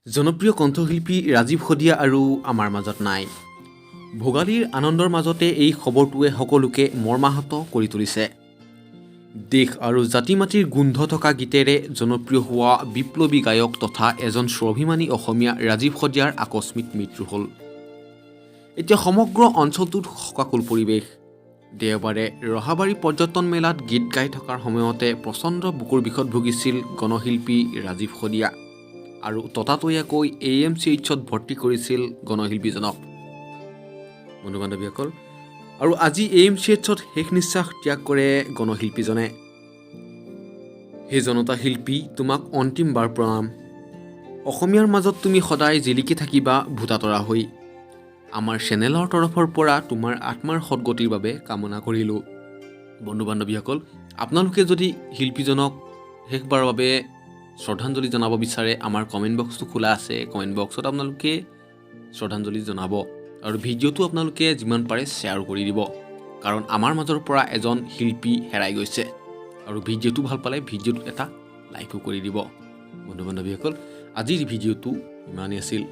জনপ্ৰিয় কণ্ঠশিল্পী ৰাজীৱ সদিয়া আৰু আমাৰ মাজত নাই। ভোগালীৰ আনন্দৰ মাজতে এই খবৰটোৱে সকলোকে মৰ্মাহত কৰি তুলিছে। দেশ আৰু জাতি মাটিৰ গোন্ধ থকা গীতেৰে জনপ্ৰিয় হোৱা বিপ্লৱী গায়ক তথা এজন স্বাভিমানী অসমীয়া ৰাজীৱ সদিয়াৰ আকস্মিক মৃত্যু হ'ল। এতিয়া সমগ্ৰ অঞ্চলটোত শোকাকুল পৰিৱেশ। দেওবাৰে ৰহাবাৰী পৰ্যটন মেলাত গীত গাই থকাৰ সময়তে প্ৰচণ্ড বুকুৰ বিষত ভুগিছিল গণশিল্পী ৰাজীৱ সদিয়া আৰু ততাতৈয়াকৈ AMCHত ভৰ্তি কৰিছিল গণশিল্পীজনক। বন্ধু বান্ধৱীসকল, আৰু আজি AMCHত শেষ নিশ্বাস ত্যাগ কৰে গণশিল্পীজনে। হে জনতা শিল্পী, তোমাক অন্তিমবাৰ প্ৰণাম। অসমীয়াৰ মাজত তুমি সদায় জিলিকি থাকিবা ভোটাতৰা হৈ। আমাৰ চেনেলৰ তৰফৰ পৰা তোমাৰ আত্মাৰ সদগতিৰ বাবে কামনা কৰিলোঁ। বন্ধু বান্ধৱীসকল, আপোনালোকে যদি শিল্পীজনক শেষবাৰৰ বাবে শ্ৰদ্ধাঞ্জলি জনাব বিচাৰে, আমাৰ কমেণ্ট বক্সটো খোলা আছে। কমেণ্ট বক্সত আপোনালোকে শ্ৰদ্ধাঞ্জলি জনাব আৰু ভিডিঅ'টো আপোনালোকে যিমান পাৰে শ্বেয়াৰ কৰি দিব, কাৰণ আমাৰ মাজৰ পৰা এজন শিল্পী হেৰাই গৈছে। আৰু ভিডিঅ'টো ভাল পালে ভিডিঅ'টোত এটা লাইকো কৰি দিব। বন্ধু বান্ধৱীসকল, আজিৰ ভিডিঅ'টো ইমানেই আছিল।